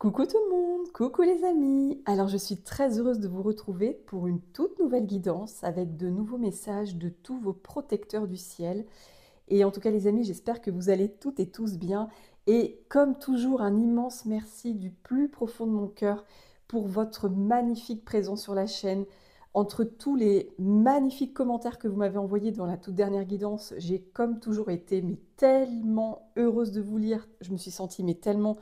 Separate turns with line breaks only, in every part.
Coucou tout le monde, coucou les amis. Alors je suis très heureuse de vous retrouver pour une toute nouvelle guidance avec de nouveaux messages de tous vos protecteurs du ciel. Et en tout cas les amis, j'espère que vous allez toutes et tous bien. Et comme toujours, un immense merci du plus profond de mon cœur pour votre magnifique présence sur la chaîne. Entre tous les magnifiques commentaires que vous m'avez envoyés dans la toute dernière guidance, j'ai comme toujours été tellement heureuse de vous lire. Je me suis sentie tellement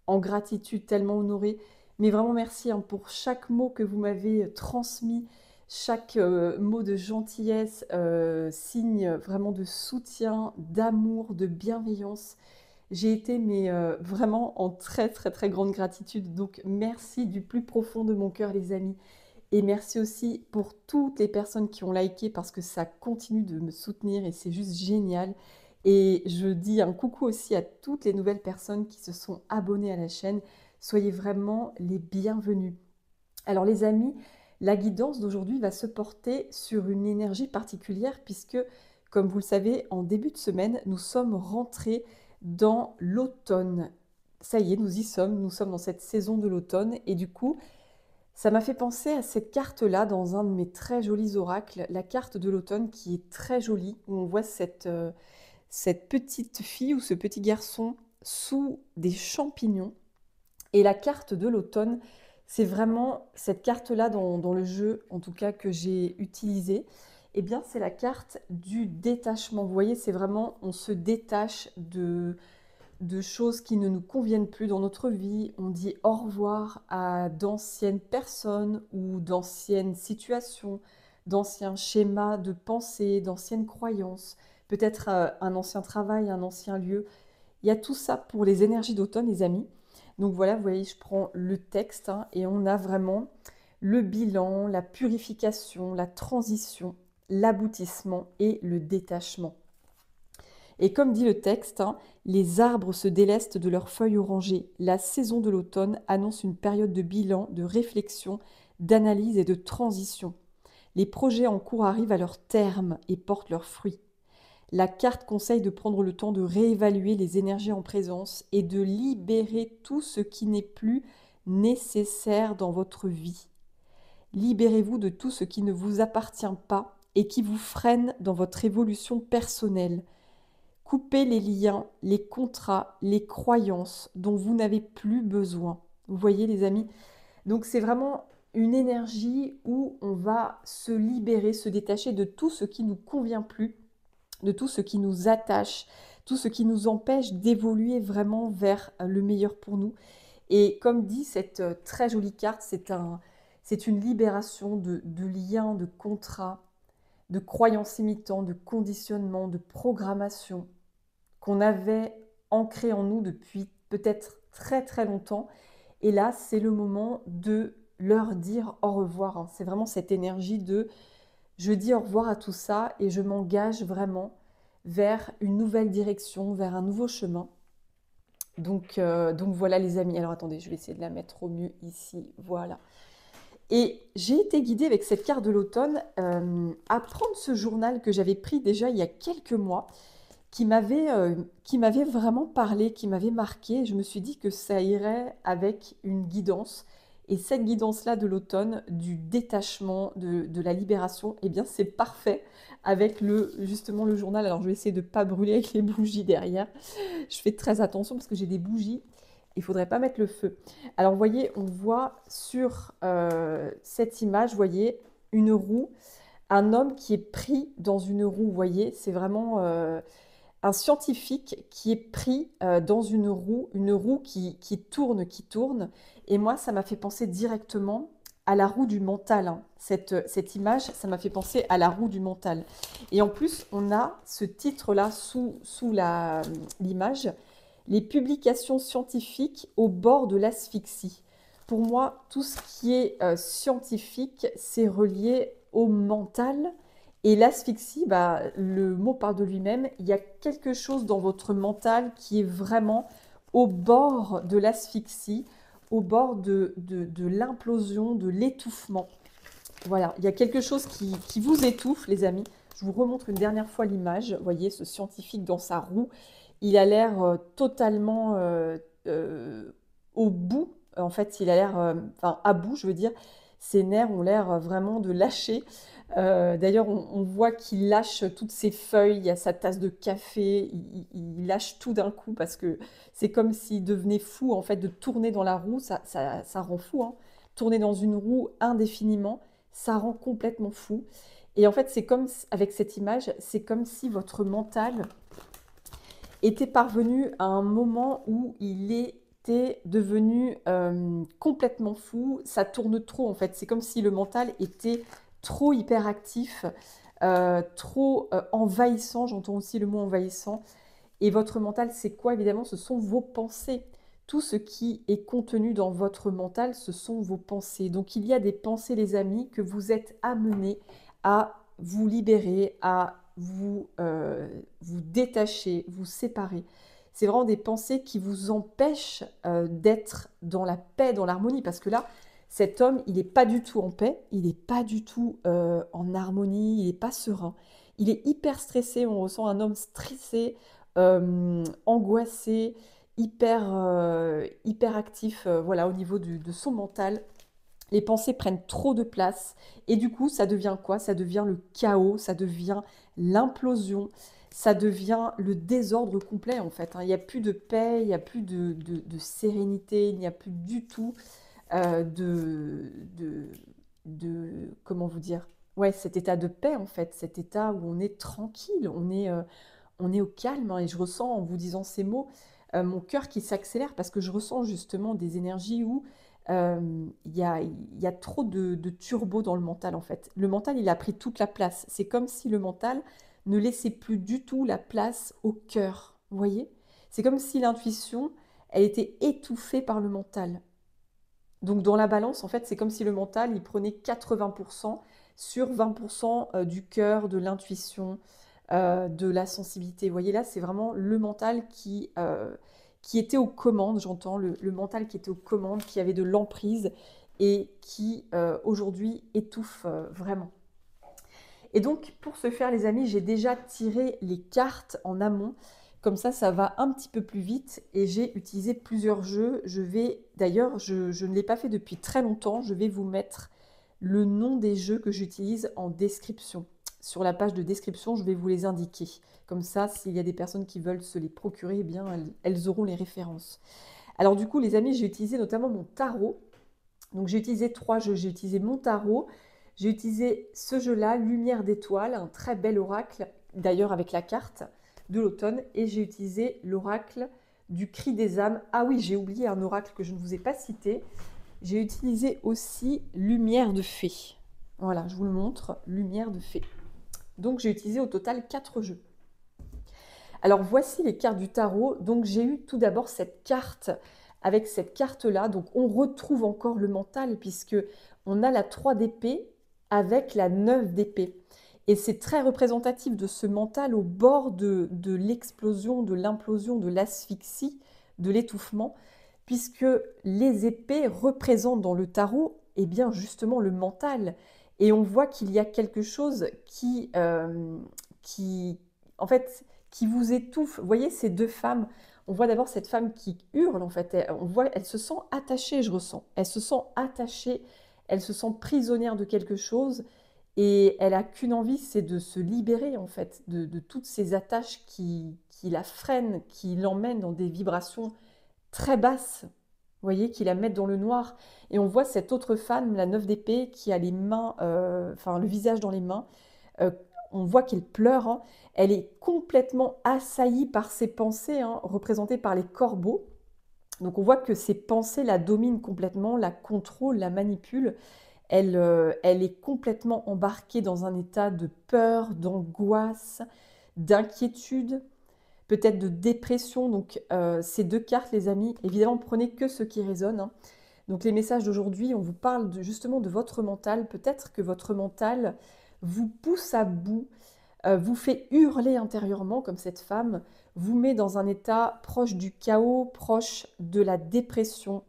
en gratitude, tellement honorée. Mais vraiment merci pour chaque mot que vous m'avez transmis, chaque mot de gentillesse, signe vraiment de soutien, d'amour, de bienveillance. J'ai été vraiment en très très très grande gratitude. Donc merci du plus profond de mon cœur les amis. Et merci aussi pour toutes les personnes qui ont liké parce que ça continue de me soutenir et c'est juste génial. Et je dis un coucou aussi à toutes les nouvelles personnes qui se sont abonnées à la chaîne. Soyez vraiment les bienvenus. Alors les amis, la guidance d'aujourd'hui va se porter sur une énergie particulière puisque, comme vous le savez, en début de semaine, nous sommes rentrés dans l'automne. Ça y est, nous sommes dans cette saison de l'automne et du coup, ça m'a fait penser à cette carte-là dans un de mes très jolis oracles, la carte de l'automne qui est très jolie, où on voit cette petite fille ou ce petit garçon sous des champignons. Et la carte de l'automne, c'est vraiment cette carte-là dans le jeu, en tout cas que j'ai utilisée. Eh bien, c'est la carte du détachement. Vous voyez, c'est vraiment, on se détache de choses qui ne nous conviennent plus dans notre vie. On dit au revoir à d'anciennes personnes ou d'anciennes situations, d'anciens schémas de pensée, d'anciennes croyances, peut-être un ancien travail, un ancien lieu. Il y a tout ça pour les énergies d'automne, les amis. Donc voilà, vous voyez, je prends le texte et on a vraiment le bilan, la purification, la transition, l'aboutissement et le détachement. Et comme dit le texte, les arbres se délestent de leurs feuilles orangées. La saison de l'automne annonce une période de bilan, de réflexion, d'analyse et de transition. Les projets en cours arrivent à leur terme et portent leurs fruits. La carte conseille de prendre le temps de réévaluer les énergies en présence et de libérer tout ce qui n'est plus nécessaire dans votre vie. Libérez-vous de tout ce qui ne vous appartient pas et qui vous freine dans votre évolution personnelle. Coupez les liens, les contrats, les croyances dont vous n'avez plus besoin. Vous voyez les amis? Donc c'est vraiment une énergie où on va se libérer, se détacher de tout ce qui ne nous convient plus, de tout ce qui nous attache, tout ce qui nous empêche d'évoluer vraiment vers le meilleur pour nous. Et comme dit cette très jolie carte, c'est une libération de liens, de contrats, de croyances imitantes, de conditionnements, de programmation qu'on avait ancré en nous depuis peut-être très très longtemps. Et là, c'est le moment de leur dire au revoir. C'est vraiment cette énergie de je dis au revoir à tout ça et je m'engage vraiment vers une nouvelle direction, vers un nouveau chemin. Donc voilà les amis. Alors attendez, je vais essayer de la mettre au mieux ici. Voilà. Et j'ai été guidée avec cette carte de l'automne à prendre ce journal que j'avais pris déjà il y a quelques mois qui m'avait vraiment parlé, qui m'avait marqué. Je me suis dit que ça irait avec une guidance. Et cette guidance-là de l'automne, du détachement, de la libération, eh bien c'est parfait avec justement le journal. Alors je vais essayer de ne pas brûler avec les bougies derrière. Je fais très attention parce que j'ai des bougies. Il ne faudrait pas mettre le feu. Alors vous voyez, on voit sur cette image, vous voyez, une roue, un homme qui est pris dans une roue. Vous voyez, c'est vraiment un scientifique qui est pris dans une roue qui tourne, qui tourne. Et moi, ça m'a fait penser directement à la roue du mental. Cette image, ça m'a fait penser à la roue du mental. Et en plus, on a ce titre-là sous l'image, les publications scientifiques au bord de l'asphyxie. Pour moi, tout ce qui est scientifique, c'est relié au mental. Et l'asphyxie, le mot parle de lui-même. Il y a quelque chose dans votre mental qui est vraiment au bord de l'asphyxie, au bord de l'implosion, de l'étouffement. Voilà, il y a quelque chose qui vous étouffe, les amis. Je vous remontre une dernière fois l'image. Vous voyez ce scientifique dans sa roue. Il a l'air totalement au bout En fait, il a l'air, enfin, à bout, je veux dire. Ses nerfs ont l'air vraiment de lâcher. D'ailleurs, on voit qu'il lâche toutes ses feuilles, il y a sa tasse de café, il lâche tout d'un coup parce que c'est comme s'il devenait fou en fait de tourner dans la roue, ça rend fou, hein. Tourner dans une roue indéfiniment, ça rend complètement fou. Et en fait, c'est comme avec cette image, c'est comme si votre mental était parvenu à un moment où il était devenu complètement fou. Ça tourne trop en fait. C'est comme si le mental était trop hyperactif, trop envahissant. J'entends aussi le mot envahissant. Et votre mental, c'est quoi évidemment? Ce sont vos pensées. Tout ce qui est contenu dans votre mental, ce sont vos pensées. Donc il y a des pensées, les amis, que vous êtes amenés à vous libérer, à vous détacher, vous séparer. C'est vraiment des pensées qui vous empêchent d'être dans la paix, dans l'harmonie. Parce que là, cet homme, il n'est pas du tout en paix, il n'est pas du tout en harmonie, il n'est pas serein. Il est hyper stressé, on ressent un homme stressé, angoissé, hyper actif, voilà, au niveau de son mental. Les pensées prennent trop de place et du coup, ça devient quoi? Ça devient le chaos, ça devient l'implosion, ça devient le désordre complet en fait, hein. Il n'y a plus de paix, il n'y a plus de sérénité, il n'y a plus du tout euh, de, de, comment vous dire? Ouais, cet état de paix en fait, cet état où on est tranquille, on est au calme, hein. Et je ressens en vous disant ces mots mon cœur qui s'accélère parce que je ressens justement des énergies où il y a trop de turbo dans le mental en fait. Le mental, il a pris toute la place. C'est comme si le mental ne laissait plus du tout la place au cœur. Vous voyez? C'est comme si l'intuition, elle était étouffée par le mental. Donc dans la balance, en fait, c'est comme si le mental, il prenait 80% sur 20% du cœur, de l'intuition, de la sensibilité. Vous voyez là, c'est vraiment le mental qui était aux commandes, j'entends, le mental qui était aux commandes, qui avait de l'emprise et qui aujourd'hui étouffe vraiment. Et donc, pour ce faire, les amis, j'ai déjà tiré les cartes en amont. Comme ça va un petit peu plus vite et j'ai utilisé plusieurs jeux. D'ailleurs, je ne l'ai pas fait depuis très longtemps. Je vais vous mettre le nom des jeux que j'utilise en description. Sur la page de description, je vais vous les indiquer. Comme ça, s'il y a des personnes qui veulent se les procurer, eh bien, elles auront les références. Alors du coup, les amis, j'ai utilisé notamment mon tarot. Donc j'ai utilisé 3 jeux. J'ai utilisé mon tarot, j'ai utilisé ce jeu-là, Lumière d'étoiles, un très bel oracle, d'ailleurs avec la carte de l'automne, et j'ai utilisé l'oracle du cri des âmes. Ah oui, j'ai oublié un oracle que je ne vous ai pas cité. J'ai utilisé aussi Lumière de fée. Voilà, je vous le montre, Lumière de fée. Donc j'ai utilisé au total 4 jeux. Alors voici les cartes du tarot. Donc j'ai eu tout d'abord cette carte. Avec cette carte-là, donc on retrouve encore le mental puisque on a la 3 d'épée avec la 9 d'épée. Et c'est très représentatif de ce mental au bord de l'explosion, de l'implosion, de l'asphyxie, de l'étouffement, puisque les épées représentent dans le tarot, eh bien justement le mental. Et on voit qu'il y a quelque chose qui, en fait, qui vous étouffe. Vous voyez ces deux femmes, on voit d'abord cette femme qui hurle, en fait. On voit, elle se sent attachée, je ressens. Elle se sent attachée, elle se sent prisonnière de quelque chose. Et elle a qu'une envie, c'est de se libérer, en fait, de toutes ces attaches qui la freinent, qui l'emmènent dans des vibrations très basses. Vous voyez, qui la mettent dans le noir. Et on voit cette autre femme, la 9 d'épée, qui a les mains, enfin le visage dans les mains. Euh, on voit qu'elle pleure, hein. Elle est complètement assaillie par ses pensées, hein, représentées par les corbeaux. Donc on voit que ses pensées la dominent complètement, la contrôlent, la manipulent. Elle est complètement embarquée dans un état de peur, d'angoisse, d'inquiétude, peut-être de dépression. Donc ces deux cartes, les amis, évidemment, prenez que ce qui résonne, hein. Donc les messages d'aujourd'hui, on vous parle justement de votre mental. Peut-être que votre mental vous pousse à bout, vous fait hurler intérieurement comme cette femme, vous met dans un état proche du chaos, proche de la dépression,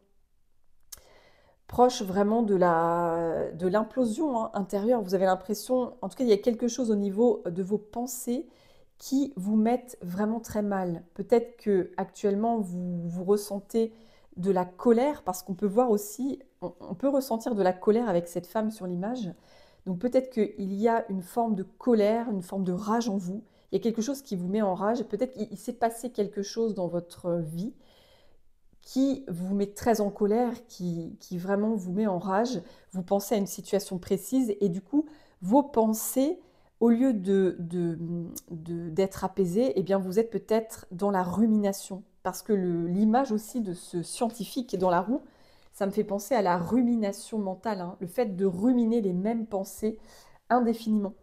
proche vraiment de l'implosion, hein, intérieure. Vous avez l'impression, en tout cas, il y a quelque chose au niveau de vos pensées qui vous mettent vraiment très mal. Peut-être que actuellement vous ressentez de la colère, parce qu'on peut voir aussi, on peut ressentir de la colère avec cette femme sur l'image. Donc peut-être qu'il y a une forme de colère, une forme de rage en vous. Il y a quelque chose qui vous met en rage. Peut-être qu'il s'est passé quelque chose dans votre vie qui vous met très en colère, qui vraiment vous met en rage. Vous pensez à une situation précise et du coup, vos pensées, au lieu d'être apaisées, eh bien vous êtes peut-être dans la rumination. Parce que l'image aussi de ce scientifique dans la roue, ça me fait penser à la rumination mentale, hein, le fait de ruminer les mêmes pensées indéfiniment.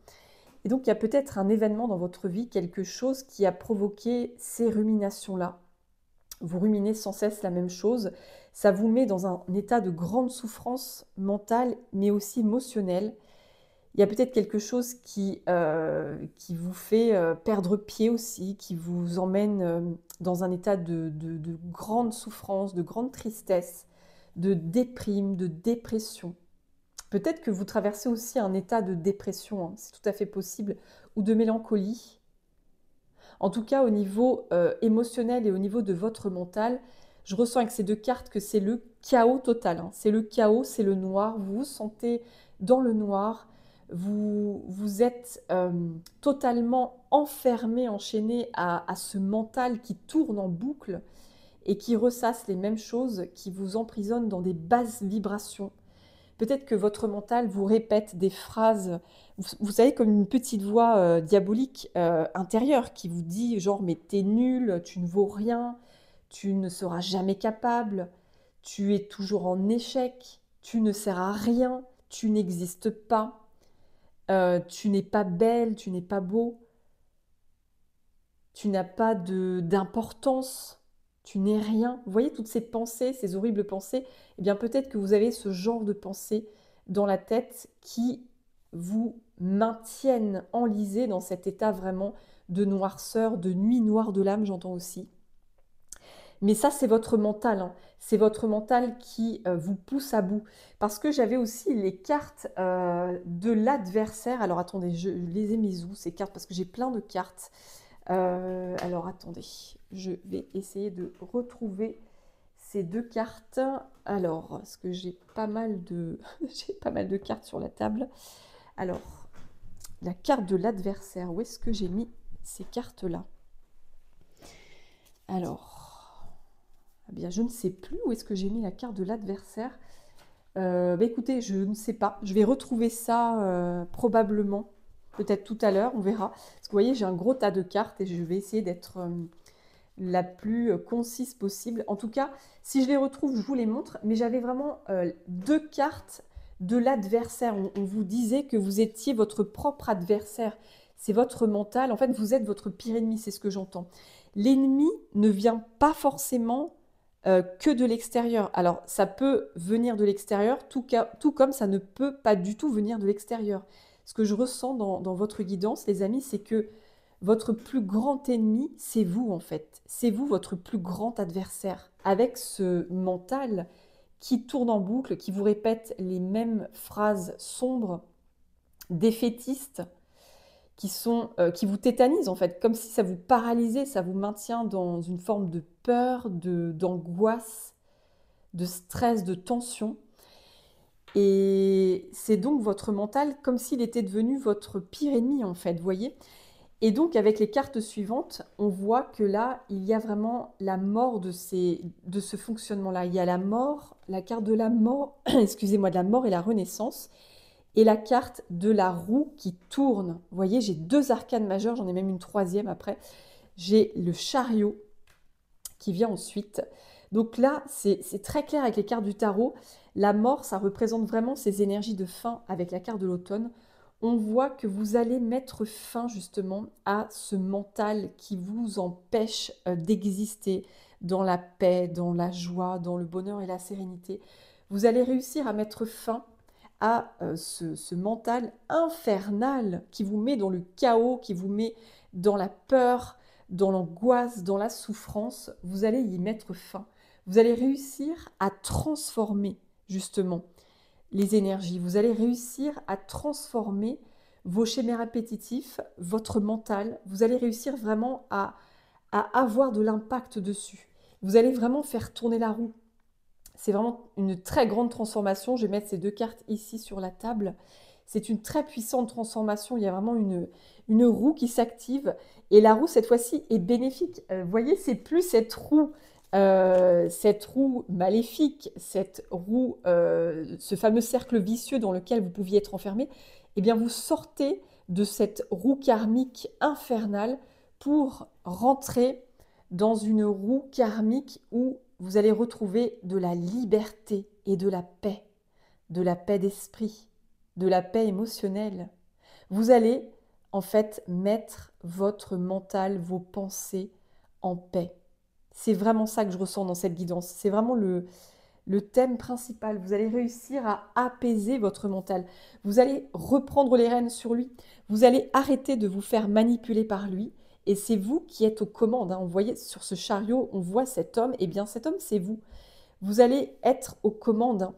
Et donc il y a peut-être un événement dans votre vie, quelque chose qui a provoqué ces ruminations-là. Vous ruminez sans cesse la même chose, ça vous met dans un état de grande souffrance mentale, mais aussi émotionnelle. Il y a peut-être quelque chose qui vous fait perdre pied aussi, qui vous emmène dans un état de grande souffrance, de grande tristesse, de déprime, de dépression. Peut-être que vous traversez aussi un état de dépression, hein, c'est tout à fait possible, ou de mélancolie. En tout cas, au niveau émotionnel et au niveau de votre mental, je ressens avec ces deux cartes que c'est le chaos total, hein. C'est le chaos, c'est le noir. Vous vous sentez dans le noir. Vous êtes totalement enfermé, enchaîné à ce mental qui tourne en boucle et qui ressasse les mêmes choses, qui vous emprisonne dans des basses vibrations. Peut-être que votre mental vous répète des phrases, vous savez, comme une petite voix diabolique intérieure qui vous dit genre mais t'es nul, tu ne vaux rien, tu ne seras jamais capable, tu es toujours en échec, tu ne sers à rien, tu n'existes pas, tu n'es pas belle, tu n'es pas beau, tu n'as pas d'importance, tu n'es rien. Vous voyez toutes ces pensées, ces horribles pensées, eh bien peut-être que vous avez ce genre de pensées dans la tête qui vous maintiennent enlisés dans cet état vraiment de noirceur, de nuit noire de l'âme, j'entends aussi. Mais ça, c'est votre mental, hein. C'est votre mental qui vous pousse à bout. Parce que j'avais aussi les cartes de l'adversaire. Alors attendez, je les ai mises où ces cartes? Parce que j'ai plein de cartes. Alors attendez, je vais essayer de retrouver ces deux cartes. Alors, parce que j'ai pas mal de, j'ai pas mal de cartes sur la table. Alors, la carte de l'adversaire, où est-ce que j'ai mis ces cartes-là? Alors, eh bien, je ne sais plus où est-ce que j'ai mis la carte de l'adversaire. Écoutez, je ne sais pas. Je vais retrouver ça probablement, peut-être tout à l'heure, on verra. Parce que vous voyez, j'ai un gros tas de cartes et je vais essayer d'être la plus concise possible. En tout cas, si je les retrouve, je vous les montre. Mais j'avais vraiment deux cartes de l'adversaire. On vous disait que vous étiez votre propre adversaire. C'est votre mental. En fait, vous êtes votre pire ennemi, c'est ce que j'entends. L'ennemi ne vient pas forcément que de l'extérieur. Alors, ça peut venir de l'extérieur, tout comme ça ne peut pas du tout venir de l'extérieur. Ce que je ressens dans votre guidance, les amis, c'est que votre plus grand ennemi, c'est vous en fait. C'est vous, votre plus grand adversaire. Avec ce mental qui tourne en boucle, qui vous répète les mêmes phrases sombres, défaitistes, qui vous tétanisent en fait, comme si ça vous paralysait, ça vous maintient dans une forme de peur, d'angoisse, de stress, de tension. Et c'est donc votre mental comme s'il était devenu votre pire ennemi en fait, vous voyez. Et donc avec les cartes suivantes, on voit que là, il y a vraiment la mort de ce fonctionnement-là. Il y a la mort, la carte de la mort, excusez-moi, de la mort et la renaissance, et la carte de la roue qui tourne. Vous voyez, j'ai deux arcanes majeures, j'en ai même une troisième après. J'ai le chariot qui vient ensuite. Donc là, c'est très clair avec les cartes du tarot. La mort, ça représente vraiment ces énergies de fin avec la carte de l'automne. On voit que vous allez mettre fin justement à ce mental qui vous empêche d'exister dans la paix, dans la joie, dans le bonheur et la sérénité. Vous allez réussir à mettre fin à ce mental infernal qui vous met dans le chaos, qui vous met dans la peur, dans l'angoisse, dans la souffrance. Vous allez y mettre fin. Vous allez réussir à transformer justement les énergies. Vous allez réussir à transformer vos schémas répétitifs, votre mental. Vous allez réussir vraiment à avoir de l'impact dessus. Vous allez vraiment faire tourner la roue. C'est vraiment une très grande transformation. Je vais mettre ces deux cartes ici sur la table. C'est une très puissante transformation. Il y a vraiment une roue qui s'active. Et la roue, cette fois-ci, est bénéfique. Vous voyez, c'est plus cette roue maléfique, cette roue, ce fameux cercle vicieux dans lequel vous pouviez être enfermé. Eh bien, vous sortez de cette roue karmique infernale pour rentrer dans une roue karmique où vous allez retrouver de la liberté et de la paix d'esprit, de la paix émotionnelle. Vous allez en fait mettre votre mental, vos pensées en paix. C'est vraiment ça que je ressens dans cette guidance. C'est vraiment le thème principal. Vous allez réussir à apaiser votre mental. Vous allez reprendre les rênes sur lui. Vous allez arrêter de vous faire manipuler par lui. Et c'est vous qui êtes aux commandes. Hein. Vous voyez sur ce chariot, on voit cet homme. Eh bien, cet homme, c'est vous. Vous allez être aux commandes. Hein.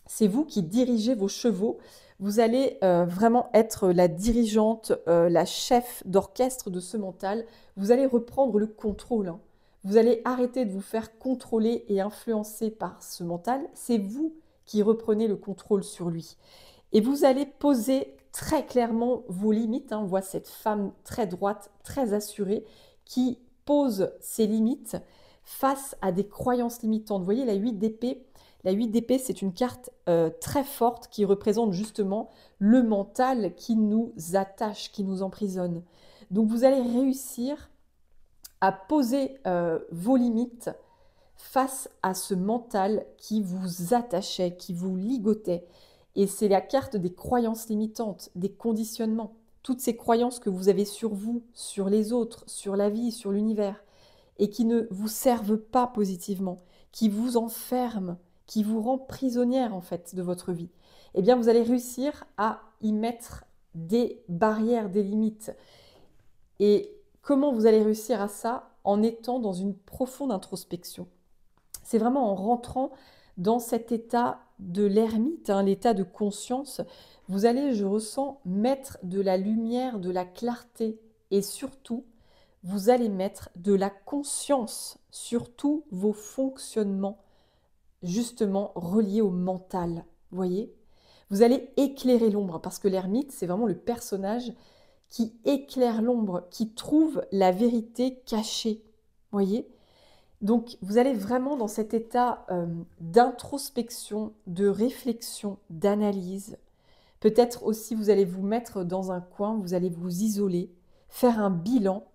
C'est vous qui dirigez vos chevaux. Vous allez vraiment être la dirigeante, la chef d'orchestre de ce mental. Vous allez reprendre le contrôle. Hein. Vous allez arrêter de vous faire contrôler et influencer par ce mental. C'est vous qui reprenez le contrôle sur lui. Et vous allez poser très clairement vos limites. Hein. On voit cette femme très droite, très assurée, qui pose ses limites face à des croyances limitantes. Vous voyez la 8 d'épée. La 8 d'épée, c'est une carte très forte qui représente justement le mental qui nous attache, qui nous emprisonne. Donc vous allez réussir à poser vos limites face à ce mental qui vous attachait, qui vous ligotait. Et c'est la carte des croyances limitantes, des conditionnements. Toutes ces croyances que vous avez sur vous, sur les autres, sur la vie, sur l'univers, et qui ne vous servent pas positivement, qui vous enferment, qui vous rend prisonnière en fait de votre vie. Eh bien, vous allez réussir à y mettre des barrières, des limites. Et comment vous allez réussir à ça? En étant dans une profonde introspection. C'est vraiment en rentrant dans cet état de l'ermite, hein, l'état de conscience. Vous allez, je ressens, mettre de la lumière, de la clarté et surtout, vous allez mettre de la conscience sur tous vos fonctionnements, justement reliés au mental. Vous voyez? Vous allez éclairer l'ombre parce que l'ermite, c'est vraiment le personnage qui éclaire l'ombre, qui trouve la vérité cachée. Vous voyez? Donc, vous allez vraiment dans cet état d'introspection, de réflexion, d'analyse. Peut-être aussi, vous allez vous mettre dans un coin, vous allez vous isoler, faire un bilan,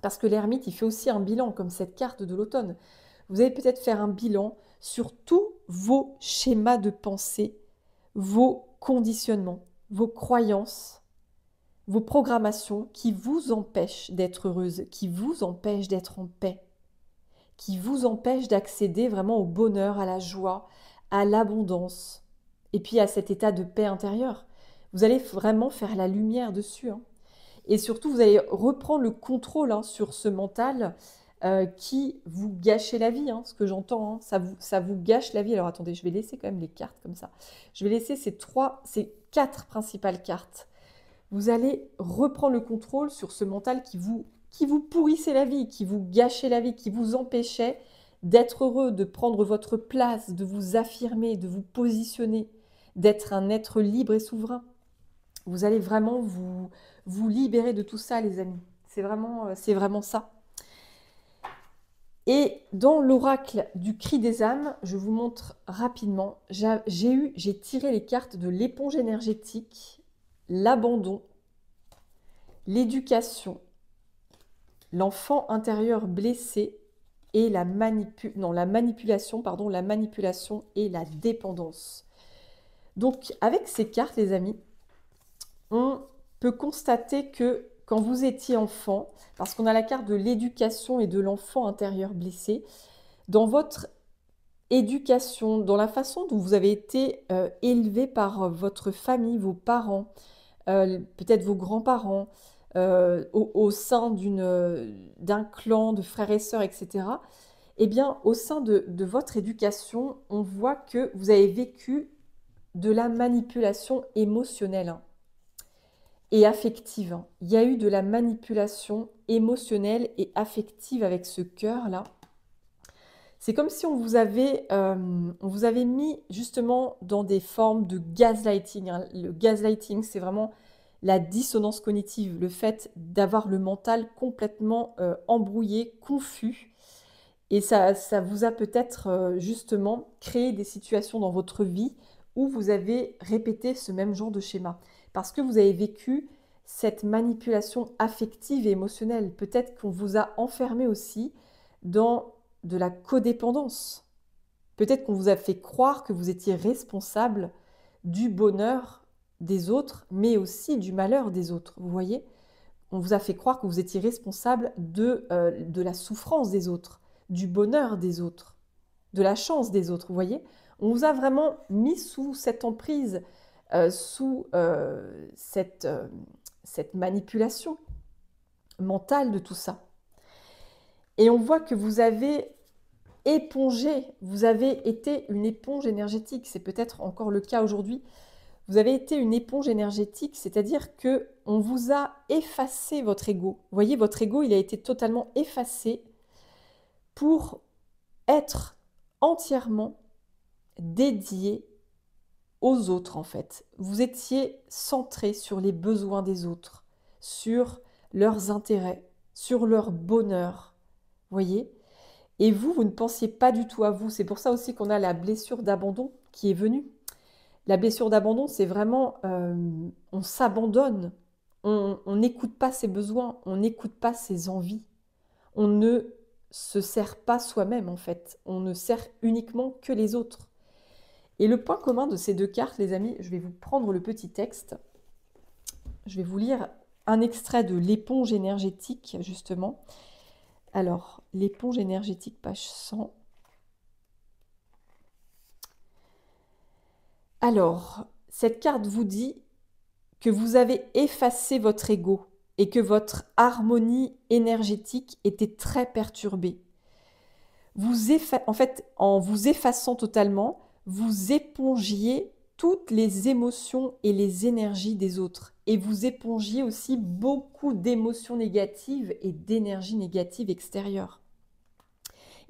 parce que l'ermite, il fait aussi un bilan, comme cette carte de l'automne. Vous allez peut-être faire un bilan sur tous vos schémas de pensée, vos conditionnements, vos croyances, vos programmations qui vous empêchent d'être heureuse, qui vous empêchent d'être en paix, qui vous empêchent d'accéder vraiment au bonheur, à la joie, à l'abondance, et puis à cet état de paix intérieure. Vous allez vraiment faire la lumière dessus. Hein. Et surtout, vous allez reprendre le contrôle hein, sur ce mental qui vous gâchait la vie, hein, ce que j'entends, hein, ça vous gâche la vie. Alors attendez, je vais laisser quand même les cartes comme ça. Je vais laisser ces quatre principales cartes. Vous allez reprendre le contrôle sur ce mental qui vous pourrissait la vie, qui vous gâchait la vie, qui vous empêchait d'être heureux, de prendre votre place, de vous affirmer, de vous positionner, d'être un être libre et souverain. Vous allez vraiment vous libérer de tout ça, les amis. C'est vraiment ça. Et dans l'oracle du cri des âmes, je vous montre rapidement, j'ai tiré les cartes de l'éponge énergétique, l'abandon, l'éducation, l'enfant intérieur blessé et la manipulation et la dépendance. Donc, avec ces cartes, les amis, on peut constater que quand vous étiez enfant, parce qu'on a la carte de l'éducation et de l'enfant intérieur blessé, dans votre éducation, dans la façon dont vous avez été élevé par votre famille, vos parents, peut-être vos grands-parents, au sein d'un clan de frères et sœurs, etc., eh bien, au sein de votre éducation, on voit que vous avez vécu de la manipulation émotionnelle. Hein, et affective. Hein. Il y a eu de la manipulation émotionnelle et affective avec ce cœur-là. C'est comme si on vous avait mis justement dans des formes de gaslighting, hein. Le gaslighting, c'est vraiment la dissonance cognitive, le fait d'avoir le mental complètement embrouillé, confus. Et ça vous a peut-être justement créé des situations dans votre vie où vous avez répété ce même genre de schéma. Parce que vous avez vécu cette manipulation affective et émotionnelle. Peut-être qu'on vous a enfermé aussi dans de la codépendance. Peut-être qu'on vous a fait croire que vous étiez responsable du bonheur des autres, mais aussi du malheur des autres. Vous voyez? On vous a fait croire que vous étiez responsable de la souffrance des autres, du bonheur des autres, de la chance des autres. Vous voyez? On vous a vraiment mis sous cette emprise, sous cette manipulation mentale de tout ça. Et on voit que vous avez épongé, vous avez été une éponge énergétique. C'est peut-être encore le cas aujourd'hui. Vous avez été une éponge énergétique, c'est-à-dire que on vous a effacé votre ego. Vous voyez, votre ego, il a été totalement effacé pour être entièrement dédié aux autres, en fait. Vous étiez centré sur les besoins des autres, sur leurs intérêts, sur leur bonheur. Vous voyez? Et vous ne pensiez pas du tout à vous. C'est pour ça aussi qu'on a la blessure d'abandon qui est venue. La blessure d'abandon, c'est vraiment, on s'abandonne, on n'écoute pas ses besoins, on n'écoute pas ses envies, on ne se sert pas soi-même en fait, on ne sert uniquement que les autres. Et le point commun de ces deux cartes, les amis, je vais vous prendre le petit texte, je vais vous lire un extrait de l'éponge énergétique, justement. Alors, l'éponge énergétique, page 100. Alors, cette carte vous dit que vous avez effacé votre ego et que votre harmonie énergétique était très perturbée. En fait, en vous effaçant totalement, vous épongiez toutes les émotions et les énergies des autres. Et vous épongiez aussi beaucoup d'émotions négatives et d'énergie négative extérieure.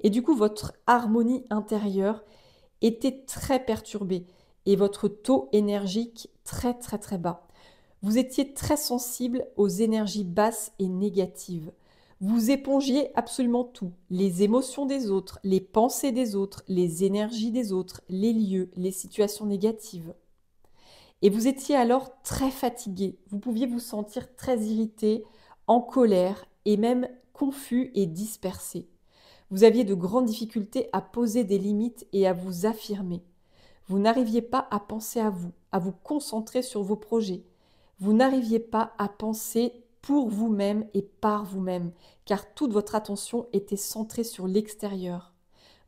Et du coup, votre harmonie intérieure était très perturbée et votre taux énergique très très très bas. Vous étiez très sensible aux énergies basses et négatives. Vous épongiez absolument tout, les émotions des autres, les pensées des autres, les énergies des autres, les lieux, les situations négatives. Et vous étiez alors très fatigué. Vous pouviez vous sentir très irrité, en colère et même confus et dispersé. Vous aviez de grandes difficultés à poser des limites et à vous affirmer. Vous n'arriviez pas à penser à vous concentrer sur vos projets. Vous n'arriviez pas à penser pour vous-même et par vous-même, car toute votre attention était centrée sur l'extérieur.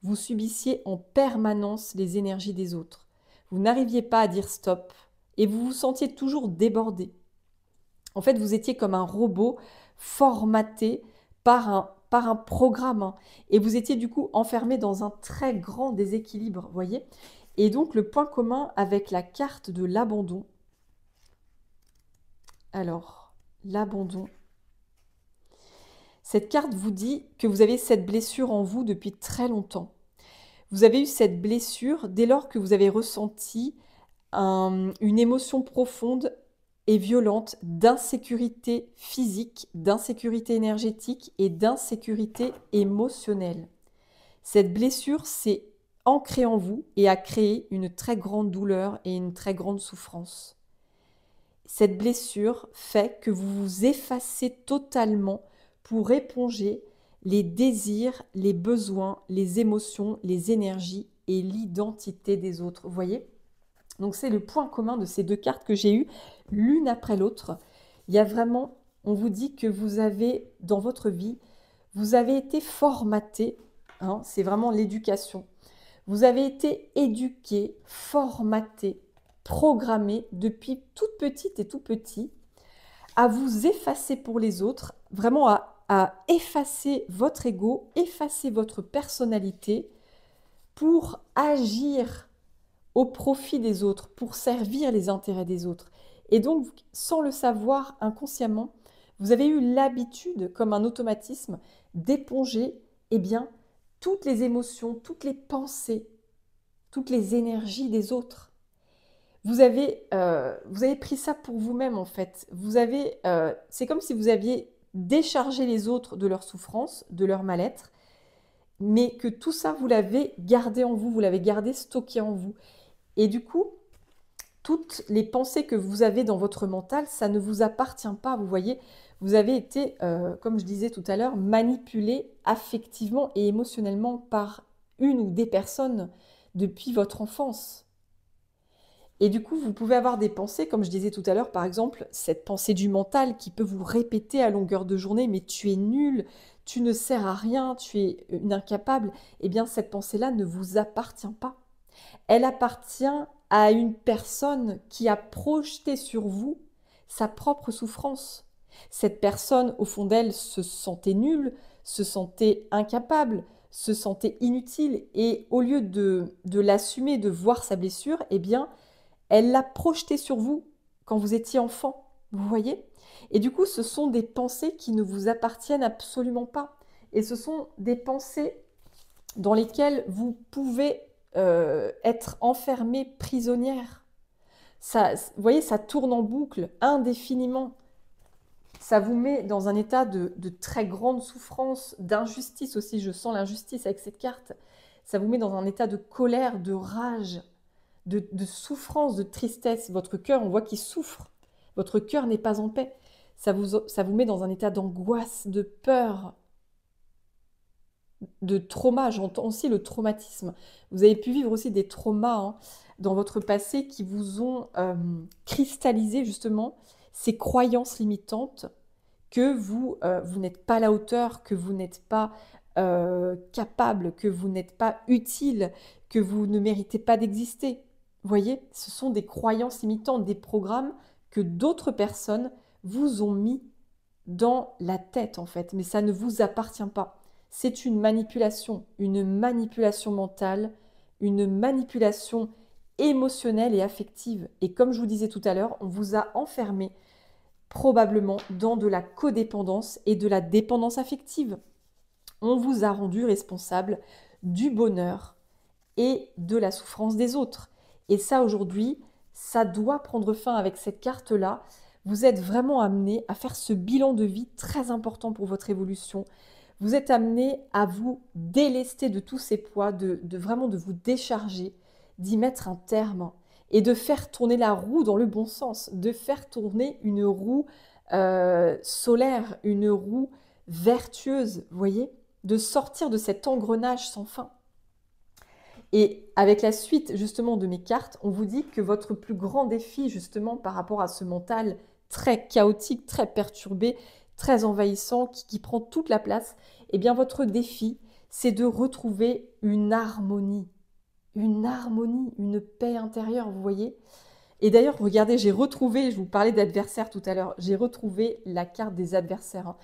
Vous subissiez en permanence les énergies des autres. Vous n'arriviez pas à dire stop et vous vous sentiez toujours débordé. En fait, vous étiez comme un robot formaté par un programme, hein, et vous étiez du coup enfermé dans un très grand déséquilibre, voyez. Et donc le point commun avec la carte de l'abandon. Alors, l'abandon. Cette carte vous dit que vous avez cette blessure en vous depuis très longtemps. Vous avez eu cette blessure dès lors que vous avez ressenti une émotion profonde et violente d'insécurité physique, d'insécurité énergétique et d'insécurité émotionnelle. Cette blessure s'est ancrée en vous et a créé une très grande douleur et une très grande souffrance. Cette blessure fait que vous vous effacez totalement pour éponger les désirs, les besoins, les émotions, les énergies et l'identité des autres. Vous voyez ? Donc c'est le point commun de ces deux cartes que j'ai eues l'une après l'autre. Il y a vraiment, on vous dit que vous avez, dans votre vie, vous avez été formaté, hein, c'est vraiment l'éducation. Vous avez été éduqué, formaté, programmé depuis toute petite et tout petit à vous effacer pour les autres, vraiment à effacer votre ego, effacer votre personnalité pour agir au profit des autres, pour servir les intérêts des autres. Et donc, sans le savoir inconsciemment, vous avez eu l'habitude, comme un automatisme, d'éponger, eh bien, toutes les émotions, toutes les pensées, toutes les énergies des autres. Vous avez pris ça pour vous-même en fait. C'est comme si vous aviez déchargé les autres de leur souffrance, de leur mal-être, mais que tout ça, vous l'avez gardé en vous, vous l'avez gardé stocké en vous. Et du coup, toutes les pensées que vous avez dans votre mental, ça ne vous appartient pas, vous voyez. Vous avez été, comme je disais tout à l'heure, manipulé affectivement et émotionnellement par une ou des personnes depuis votre enfance. Et du coup, vous pouvez avoir des pensées, comme je disais tout à l'heure, par exemple, cette pensée du mental qui peut vous répéter à longueur de journée, mais tu es nul, tu ne sers à rien, tu es une incapable. Eh bien, cette pensée-là ne vous appartient pas. Elle appartient à une personne qui a projeté sur vous sa propre souffrance. Cette personne, au fond d'elle, se sentait nulle, se sentait incapable, se sentait inutile, et au lieu de l'assumer, de voir sa blessure, eh bien, elle l'a projeté sur vous quand vous étiez enfant, vous voyez? Et du coup, ce sont des pensées qui ne vous appartiennent absolument pas. Et ce sont des pensées dans lesquelles vous pouvez être enfermée, prisonnière. Ça, vous voyez, ça tourne en boucle indéfiniment. Ça vous met dans un état de très grande souffrance, d'injustice aussi. Je sens l'injustice avec cette carte. Ça vous met dans un état de colère, de rage, de souffrance, de tristesse. Votre cœur, on voit qu'il souffre. Votre cœur n'est pas en paix. Ça vous met dans un état d'angoisse, de peur, de trauma. J'entends aussi le traumatisme. Vous avez pu vivre aussi des traumas dans votre passé qui vous ont cristallisé justement ces croyances limitantes que vous n'êtes pas à la hauteur, que vous n'êtes pas capable, que vous n'êtes pas utile, que vous ne méritez pas d'exister. Vous voyez, ce sont des croyances limitantes, des programmes que d'autres personnes vous ont mis dans la tête en fait, mais ça ne vous appartient pas. C'est une manipulation mentale, une manipulation émotionnelle et affective. Et comme je vous disais tout à l'heure, on vous a enfermé probablement dans de la codépendance et de la dépendance affective. On vous a rendu responsable du bonheur et de la souffrance des autres. Et ça, aujourd'hui, ça doit prendre fin avec cette carte-là. Vous êtes vraiment amené à faire ce bilan de vie très important pour votre évolution. Vous êtes amené à vous délester de tous ces poids, vraiment de vous décharger, d'y mettre un terme et de faire tourner la roue dans le bon sens, de faire tourner une roue solaire, une roue vertueuse, vous voyez, de sortir de cet engrenage sans fin. Et avec la suite justement de mes cartes, on vous dit que votre plus grand défi justement par rapport à ce mental très chaotique, très perturbé, très envahissant, qui prend toute la place, eh bien votre défi, c'est de retrouver une harmonie, une paix intérieure, vous voyez. Et d'ailleurs, regardez, j'ai retrouvé, je vous parlais d'adversaires tout à l'heure, j'ai retrouvé la carte des adversaires.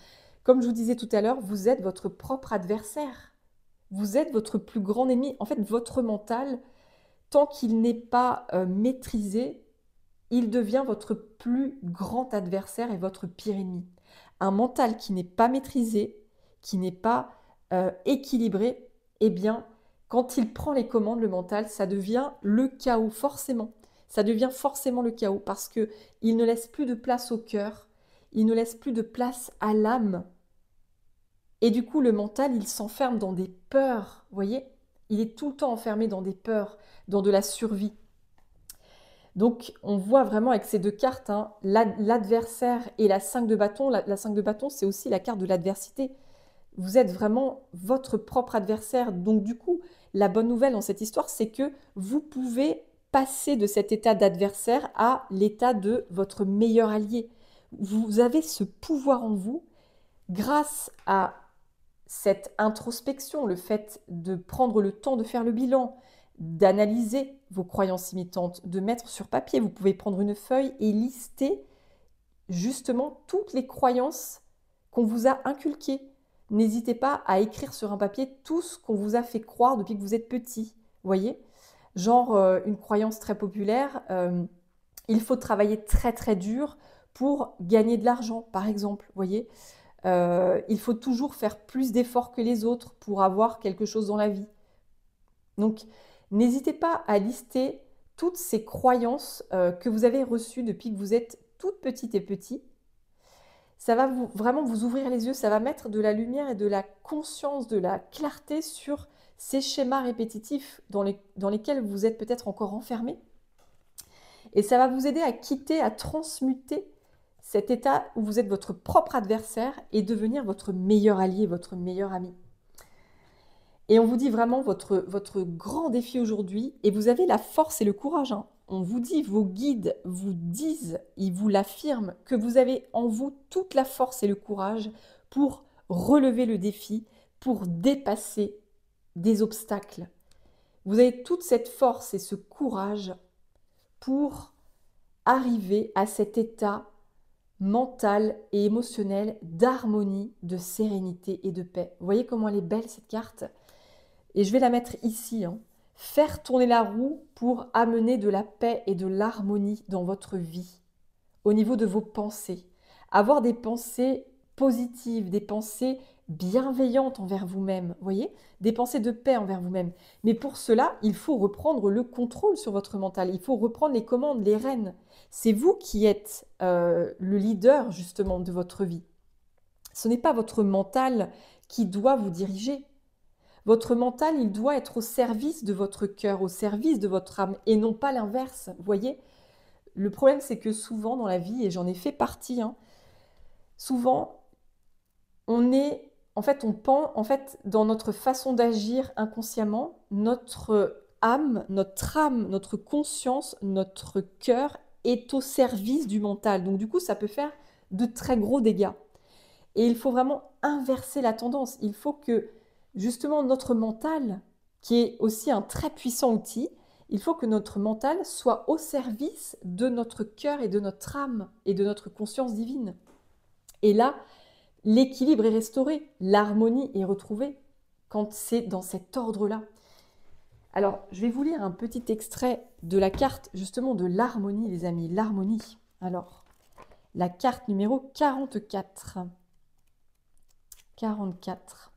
Comme je vous disais tout à l'heure, vous êtes votre propre adversaire. Vous êtes votre plus grand ennemi. En fait, votre mental, tant qu'il n'est pas maîtrisé, il devient votre plus grand adversaire et votre pire ennemi. Un mental qui n'est pas maîtrisé, qui n'est pas équilibré, eh bien, quand il prend les commandes, le mental, ça devient le chaos, forcément. Ça devient forcément le chaos parce qu'il ne laisse plus de place au cœur, il ne laisse plus de place à l'âme. Et du coup, le mental, il s'enferme dans des peurs, vous voyez? Il est tout le temps enfermé dans des peurs, dans de la survie. Donc, on voit vraiment avec ces deux cartes, l'adversaire et la 5 de bâton. La 5 de bâton, c'est aussi la carte de l'adversité. Vous êtes vraiment votre propre adversaire. Donc, du coup, la bonne nouvelle dans cette histoire, c'est que vous pouvez passer de cet état d'adversaire à l'état de votre meilleur allié. Vous avez ce pouvoir en vous grâce à cette introspection, le fait de prendre le temps de faire le bilan, d'analyser vos croyances limitantes, de mettre sur papier. Vous pouvez prendre une feuille et lister justement toutes les croyances qu'on vous a inculquées. N'hésitez pas à écrire sur un papier tout ce qu'on vous a fait croire depuis que vous êtes petit. Vous voyez? Genre une croyance très populaire, il faut travailler très très dur pour gagner de l'argent, par exemple. Vous voyez? Il faut toujours faire plus d'efforts que les autres pour avoir quelque chose dans la vie. Donc, n'hésitez pas à lister toutes ces croyances que vous avez reçues depuis que vous êtes toute petite et petit. Ça va vraiment vous ouvrir les yeux, ça va mettre de la lumière et de la conscience, de la clarté sur ces schémas répétitifs dans lesquels vous êtes peut-être encore enfermé. Et ça va vous aider à quitter, à transmuter cet état où vous êtes votre propre adversaire et devenir votre meilleur allié, votre meilleur ami. Et on vous dit vraiment votre grand défi aujourd'hui, et vous avez la force et le courage, hein. On vous dit, vos guides vous disent, ils vous l'affirment, que vous avez en vous toute la force et le courage pour relever le défi, pour dépasser des obstacles. Vous avez toute cette force et ce courage pour arriver à cet état mental et émotionnel d'harmonie, de sérénité et de paix. Vous voyez comment elle est belle cette carte? Et je vais la mettre ici, hein. Faire tourner la roue pour amener de la paix et de l'harmonie dans votre vie, au niveau de vos pensées. Avoir des pensées positives, des pensées bienveillantes envers vous-même, vous voyez, des pensées de paix envers vous-même. Mais pour cela, il faut reprendre le contrôle sur votre mental, il faut reprendre les commandes, les rênes. C'est vous qui êtes le leader justement de votre vie. Ce n'est pas votre mental qui doit vous diriger. Votre mental, il doit être au service de votre cœur, au service de votre âme, et non pas l'inverse. Vous voyez, le problème, c'est que souvent dans la vie, et j'en ai fait partie, hein, souvent, on pense, dans notre façon d'agir inconsciemment, notre âme, notre conscience, notre cœur est au service du mental. Donc du coup, ça peut faire de très gros dégâts. Et il faut vraiment inverser la tendance. Il faut que justement notre mental, qui est aussi un très puissant outil, il faut que notre mental soit au service de notre cœur et de notre âme et de notre conscience divine. Et là, l'équilibre est restauré, l'harmonie est retrouvée quand c'est dans cet ordre-là. Alors, je vais vous lire un petit extrait de la carte justement de l'harmonie, les amis, l'harmonie. Alors, la carte numéro 44. 44.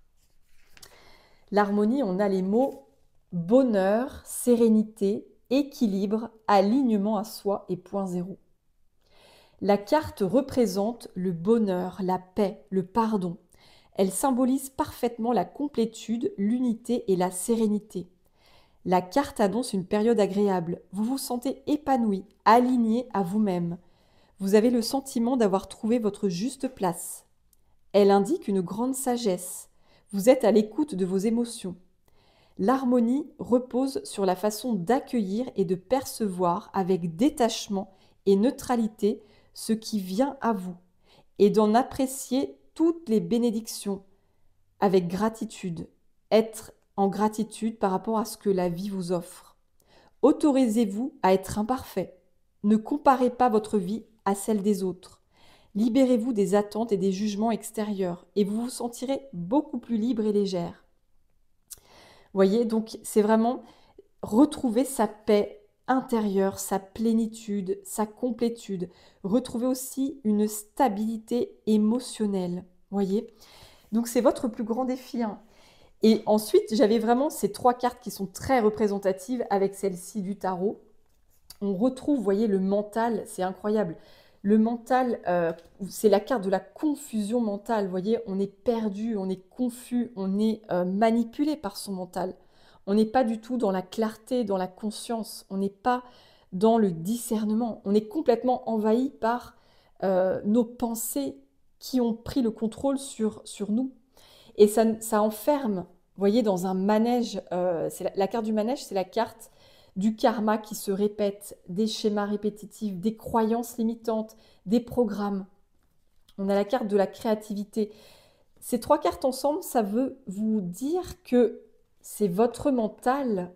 L'harmonie, on a les mots bonheur, sérénité, équilibre, alignement à soi et point zéro. La carte représente le bonheur, la paix, le pardon. Elle symbolise parfaitement la complétude, l'unité et la sérénité. La carte annonce une période agréable. Vous vous sentez épanoui, aligné à vous-même. Vous avez le sentiment d'avoir trouvé votre juste place. Elle indique une grande sagesse. Vous êtes à l'écoute de vos émotions. L'harmonie repose sur la façon d'accueillir et de percevoir avec détachement et neutralité ce qui vient à vous et d'en apprécier toutes les bénédictions avec gratitude. Être en gratitude par rapport à ce que la vie vous offre. Autorisez-vous à être imparfait. Ne comparez pas votre vie à celle des autres. Libérez-vous des attentes et des jugements extérieurs et vous vous sentirez beaucoup plus libre et légère. Voyez, donc c'est vraiment retrouver sa paix intérieure, sa plénitude, sa complétude. Retrouver aussi une stabilité émotionnelle. Voyez, donc c'est votre plus grand défi, hein. Et ensuite, j'avais vraiment ces 3 cartes qui sont très représentatives avec celle-ci du tarot. On retrouve, vous voyez, le mental, c'est incroyable. Le mental, c'est la carte de la confusion mentale. Vous voyez, on est perdu, on est confus, on est manipulé par son mental. On n'est pas du tout dans la clarté, dans la conscience. On n'est pas dans le discernement. On est complètement envahi par nos pensées qui ont pris le contrôle sur nous. Et ça enferme, vous voyez, dans un manège. La carte du manège, c'est la carte du karma qui se répète, des schémas répétitifs, des croyances limitantes, des programmes. On a la carte de la créativité. Ces 3 cartes ensemble, ça veut vous dire que c'est votre mental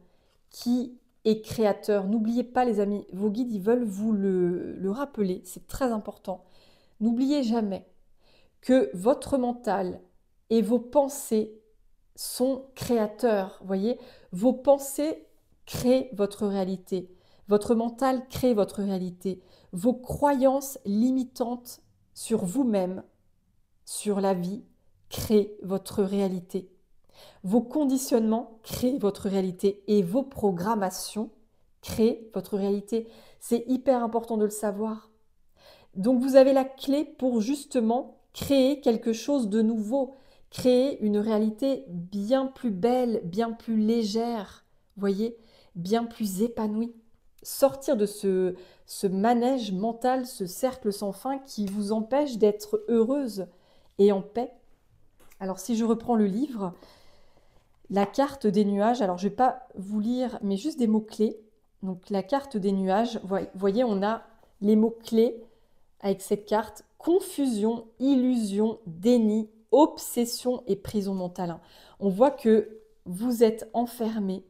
qui est créateur. N'oubliez pas, les amis, vos guides, ils veulent vous le rappeler, c'est très important. N'oubliez jamais que votre mental et vos pensées sont créateurs. Vous voyez, vos pensées créent votre réalité. Votre mental crée votre réalité. Vos croyances limitantes sur vous-même sur la vie créent votre réalité. Vos conditionnements créent votre réalité et vos programmations créent votre réalité. C'est hyper important de le savoir. Donc vous avez la clé pour justement créer quelque chose de nouveau, créer une réalité bien plus belle, bien plus légère, voyez, bien plus épanouie. Sortir de ce manège mental, ce cercle sans fin qui vous empêche d'être heureuse et en paix. Alors si je reprends le livre, la carte des nuages, alors je ne vais pas vous lire, mais juste des mots-clés. Donc la carte des nuages, voyez, on a les mots-clés avec cette carte: confusion, illusion, déni, obsession et prison mentale. On voit que vous êtes enfermé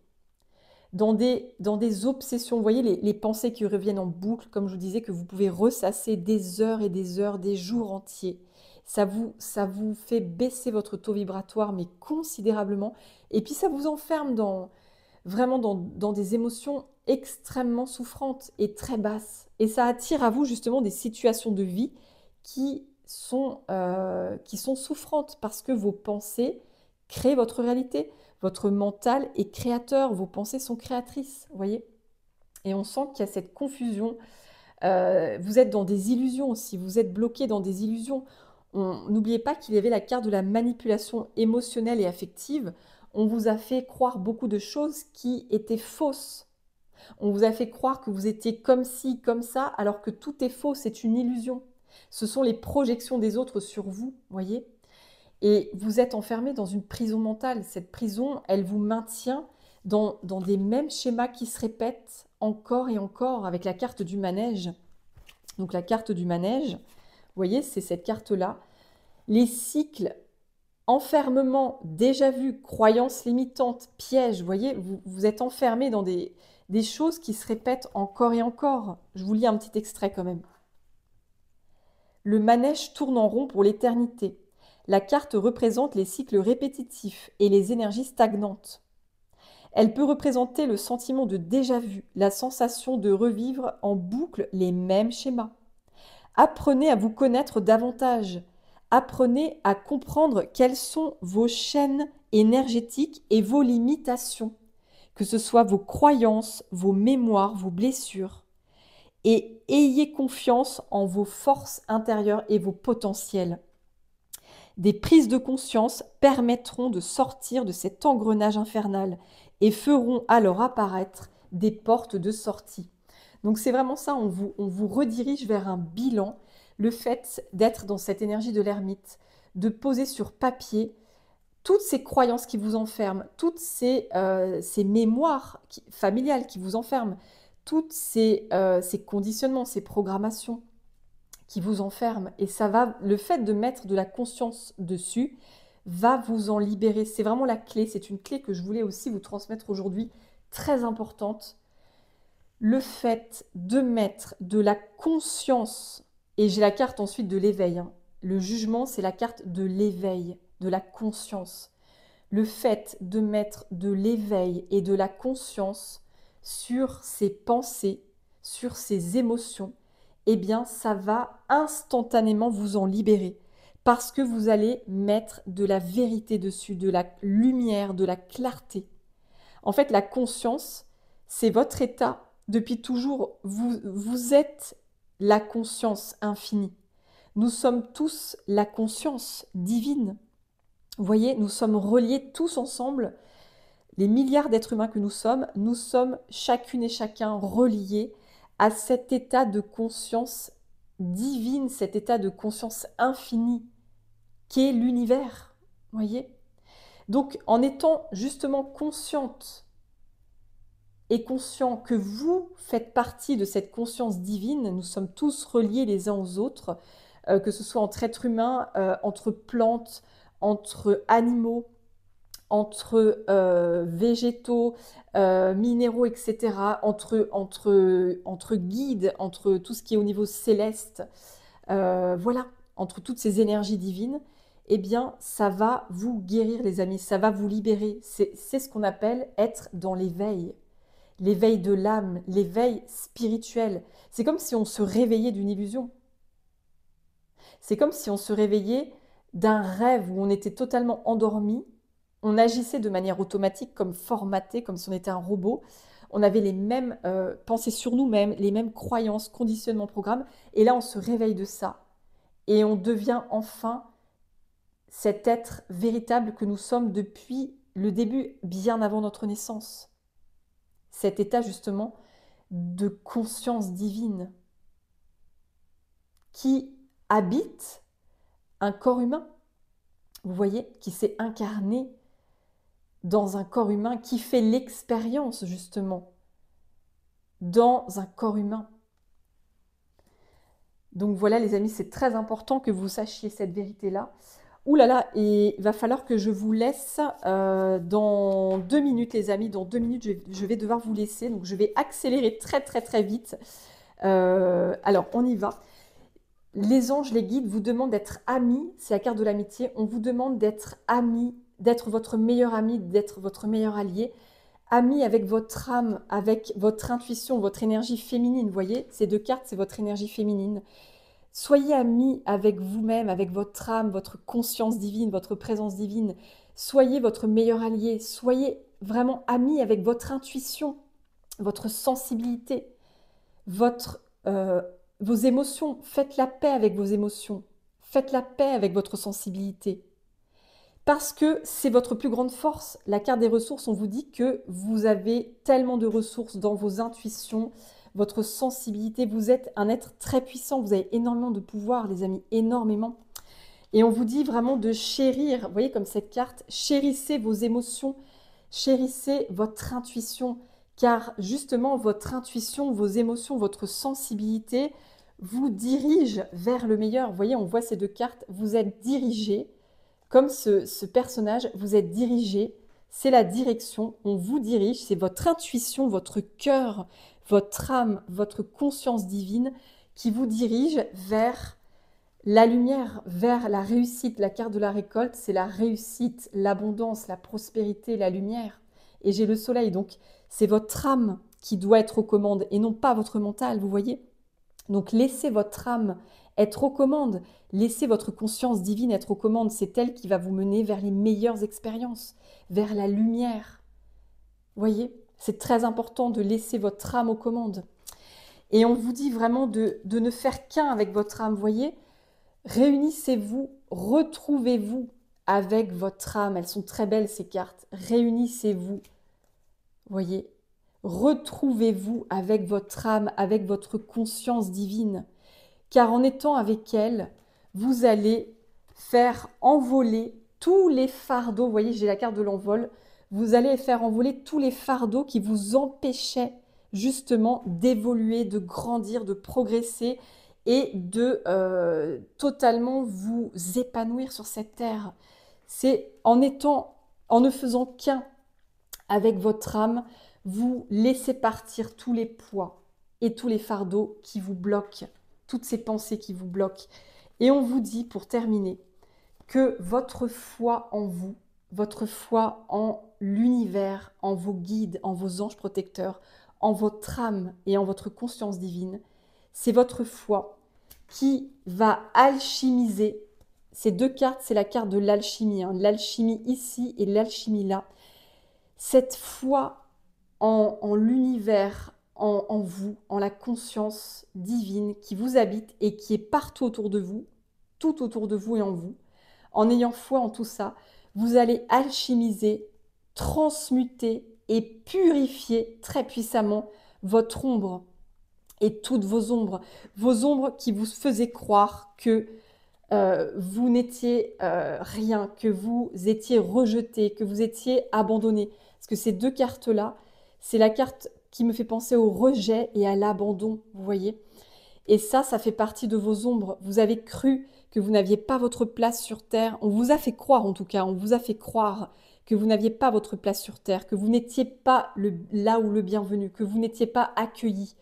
dans des obsessions. Vous voyez les pensées qui reviennent en boucle, comme je vous disais, que vous pouvez ressasser des heures et des heures, des jours entiers. Ça vous fait baisser votre taux vibratoire, mais considérablement. Et puis ça vous enferme vraiment dans des émotions extrêmement souffrantes et très basses. Et ça attire à vous justement des situations de vie qui sont souffrantes parce que vos pensées créent votre réalité. Votre mental est créateur, vos pensées sont créatrices, vous voyez. Et on sent qu'il y a cette confusion. Vous êtes dans des illusions aussi, vous êtes bloqué dans des illusions. N'oubliez pas qu'il y avait la carte de la manipulation émotionnelle et affective. On vous a fait croire beaucoup de choses qui étaient fausses. On vous a fait croire que vous étiez comme ci, comme ça, alors que tout est faux, c'est une illusion. Ce sont les projections des autres sur vous, voyez. Et vous êtes enfermé dans une prison mentale. Cette prison, elle vous maintient dans des mêmes schémas qui se répètent encore et encore avec la carte du manège. Donc la carte du manège, vous voyez, c'est cette carte-là. Les cycles, enfermement, déjà vu, croyances limitantes, pièges, vous voyez, vous êtes enfermé dans des choses qui se répètent encore et encore. Je vous lis un petit extrait quand même. Le manège tourne en rond pour l'éternité. La carte représente les cycles répétitifs et les énergies stagnantes. Elle peut représenter le sentiment de déjà-vu, la sensation de revivre en boucle les mêmes schémas. Apprenez à vous connaître davantage. Apprenez à comprendre quelles sont vos chaînes énergétiques et vos limitations, que ce soit vos croyances, vos mémoires, vos blessures. Et ayez confiance en vos forces intérieures et vos potentiels. Des prises de conscience permettront de sortir de cet engrenage infernal et feront alors apparaître des portes de sortie. Donc c'est vraiment ça, on vous redirige vers un bilan, le fait d'être dans cette énergie de l'ermite, de poser sur papier toutes ces croyances qui vous enferment, toutes ces mémoires familiales qui vous enferment, toutes ces conditionnements, ces programmations qui vous enferment. Et ça va, le fait de mettre de la conscience dessus va vous en libérer. C'est vraiment la clé, c'est une clé que je voulais aussi vous transmettre aujourd'hui, très importante. Le fait de mettre de la conscience, et j'ai la carte ensuite de l'éveil, le jugement c'est la carte de l'éveil, de la conscience. Le fait de mettre de l'éveil et de la conscience sur ses pensées, sur ses émotions, eh bien ça va instantanément vous en libérer parce que vous allez mettre de la vérité dessus, de la lumière, de la clarté. En fait, la conscience, c'est votre état depuis toujours. Vous êtes la conscience infinie. Nous sommes tous la conscience divine. Vous voyez, nous sommes reliés tous ensemble. Les milliards d'êtres humains que nous sommes chacune et chacun reliés à cet état de conscience divine, cet état de conscience infinie qu'est l'univers. Voyez ? Donc, en étant justement consciente et conscient que vous faites partie de cette conscience divine, nous sommes tous reliés les uns aux autres, que ce soit entre êtres humains, entre plantes, entre animaux, entre végétaux, minéraux, etc., entre guides, entre tout ce qui est au niveau céleste, voilà, entre toutes ces énergies divines, eh bien, ça va vous guérir, les amis, ça va vous libérer. C'est ce qu'on appelle être dans l'éveil de l'âme, l'éveil spirituel. C'est comme si on se réveillait d'une illusion. C'est comme si on se réveillait d'un rêve où on était totalement endormi, on agissait de manière automatique, comme formaté, comme si on était un robot. On avait les mêmes pensées sur nous-mêmes, les mêmes croyances, conditionnements, programmes. Et là, on se réveille de ça. Et on devient enfin cet être véritable que nous sommes depuis le début, bien avant notre naissance. Cet état justement de conscience divine qui habite un corps humain, vous voyez, qui s'est incarné dans un corps humain, qui fait l'expérience justement dans un corps humain. Donc voilà les amis, c'est très important que vous sachiez cette vérité-là. Ouh là là, et il va falloir que je vous laisse dans 2 minutes les amis. Dans 2 minutes, je vais devoir vous laisser. Donc je vais accélérer très très très vite. Alors on y va. Les anges, les guides vous demandent d'être amis. C'est la carte de l'amitié. On vous demande d'être amis, d'être votre meilleur ami, d'être votre meilleur allié. Ami avec votre âme, avec votre intuition, votre énergie féminine. Vous voyez, ces 2 cartes, c'est votre énergie féminine. Soyez amis avec vous-même, avec votre âme, votre conscience divine, votre présence divine. Soyez votre meilleur allié. Soyez vraiment amis avec votre intuition, votre sensibilité, vos émotions. Faites la paix avec vos émotions. Faites la paix avec votre sensibilité. Parce que c'est votre plus grande force. La carte des ressources, on vous dit que vous avez tellement de ressources dans vos intuitions, votre sensibilité. Vous êtes un être très puissant. Vous avez énormément de pouvoir, les amis, énormément. Et on vous dit vraiment de chérir, vous voyez comme cette carte, chérissez vos émotions, chérissez votre intuition. Car justement, votre intuition, vos émotions, votre sensibilité vous dirigent vers le meilleur. Vous voyez, on voit ces 2 cartes. Vous êtes dirigé. Comme ce personnage, vous êtes dirigé, c'est la direction, on vous dirige, c'est votre intuition, votre cœur, votre âme, votre conscience divine qui vous dirige vers la lumière, vers la réussite. La carte de la récolte, c'est la réussite, l'abondance, la prospérité, la lumière. Et j'ai le soleil, donc c'est votre âme qui doit être aux commandes et non pas votre mental, vous voyez ? Donc laissez votre âme être aux commandes, laissez votre conscience divine être aux commandes, c'est elle qui va vous mener vers les meilleures expériences, vers la lumière. Voyez, c'est très important de laisser votre âme aux commandes. Et on vous dit vraiment de ne faire qu'un avec votre âme, voyez. Réunissez-vous, retrouvez-vous avec votre âme. Elles sont très belles ces cartes. Réunissez-vous, voyez. Retrouvez-vous avec votre âme, avec votre conscience divine. Car en étant avec elle, vous allez faire envoler tous les fardeaux. Vous voyez, j'ai la carte de l'envol. Vous allez faire envoler tous les fardeaux qui vous empêchaient justement d'évoluer, de grandir, de progresser et de totalement vous épanouir sur cette terre. C'est en ne faisant qu'un avec votre âme, vous laissez partir tous les poids et tous les fardeaux qui vous bloquent, toutes ces pensées qui vous bloquent. Et on vous dit, pour terminer, que votre foi en vous, votre foi en l'univers, en vos guides, en vos anges protecteurs, en votre âme et en votre conscience divine, c'est votre foi qui va alchimiser. Ces 2 cartes, c'est la carte de l'alchimie, l'alchimie ici et l'alchimie là. Cette foi en l'univers, en vous, en la conscience divine qui vous habite et qui est partout autour de vous, tout autour de vous et en vous, en ayant foi en tout ça, vous allez alchimiser, transmuter et purifier très puissamment votre ombre et toutes vos ombres qui vous faisaient croire que vous n'étiez rien, que vous étiez rejeté, que vous étiez abandonné. Parce que ces 2 cartes-là, c'est la carte qui me fait penser au rejet et à l'abandon, vous voyez. Et ça fait partie de vos ombres. Vous avez cru que vous n'aviez pas votre place sur Terre. On vous a fait croire, en tout cas, on vous a fait croire que vous n'aviez pas votre place sur Terre, que vous n'étiez pas là où le bienvenu, que vous n'étiez pas accueilli.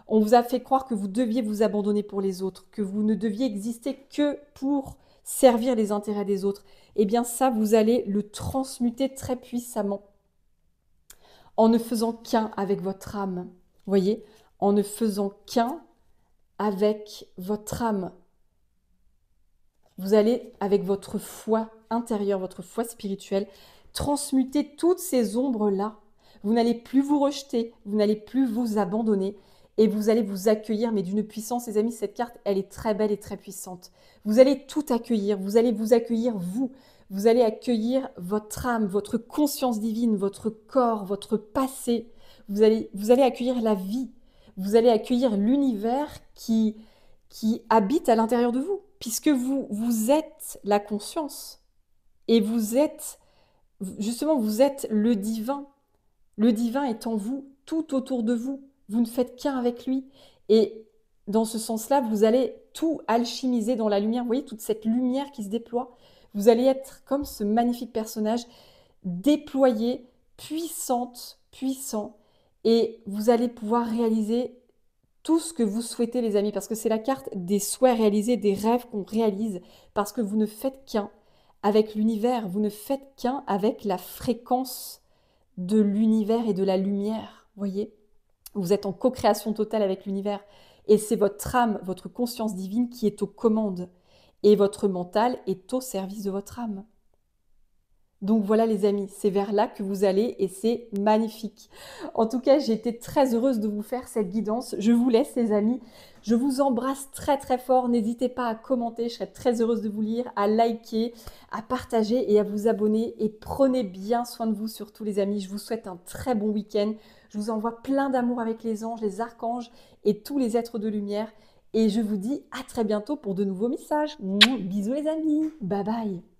On vous a fait croire que vous deviez vous abandonner pour les autres, que vous ne deviez exister que pour servir les intérêts des autres. Eh bien ça, vous allez le transmuter très puissamment en ne faisant qu'un avec votre âme. Vous voyez, en ne faisant qu'un avec votre âme. vous allez, avec votre foi intérieure, votre foi spirituelle, transmuter toutes ces ombres-là. Vous n'allez plus vous rejeter, vous n'allez plus vous abandonner et vous allez vous accueillir, mais d'une puissance, les amis, cette carte, elle est très belle et très puissante. Vous allez tout accueillir, vous allez vous accueillir vous allez accueillir votre âme, votre conscience divine, votre corps, votre passé. Vous allez accueillir la vie, vous allez accueillir l'univers qui habite à l'intérieur de vous, puisque vous êtes la conscience et vous êtes, justement, vous êtes le divin. Le divin est en vous, tout autour de vous. Vous ne faites qu'un avec lui. Et dans ce sens-là, vous allez tout alchimiser dans la lumière. Vous voyez toute cette lumière qui se déploie. Vous allez être comme ce magnifique personnage déployé, puissant. Et vous allez pouvoir réaliser tout ce que vous souhaitez, les amis, parce que c'est la carte des souhaits réalisés, des rêves qu'on réalise, parce que vous ne faites qu'un avec l'univers, vous ne faites qu'un avec la fréquence de l'univers et de la lumière, voyez. Vous êtes en co-création totale avec l'univers, et c'est votre âme, votre conscience divine qui est aux commandes, et votre mental est au service de votre âme. Donc voilà les amis, c'est vers là que vous allez et c'est magnifique. En tout cas, j'ai été très heureuse de vous faire cette guidance. Je vous laisse les amis. Je vous embrasse très très fort. N'hésitez pas à commenter, je serai très heureuse de vous lire, à liker, à partager et à vous abonner. Et prenez bien soin de vous surtout les amis. Je vous souhaite un très bon week-end. Je vous envoie plein d'amour avec les anges, les archanges et tous les êtres de lumière. Et je vous dis à très bientôt pour de nouveaux messages. Bisous les amis. Bye bye.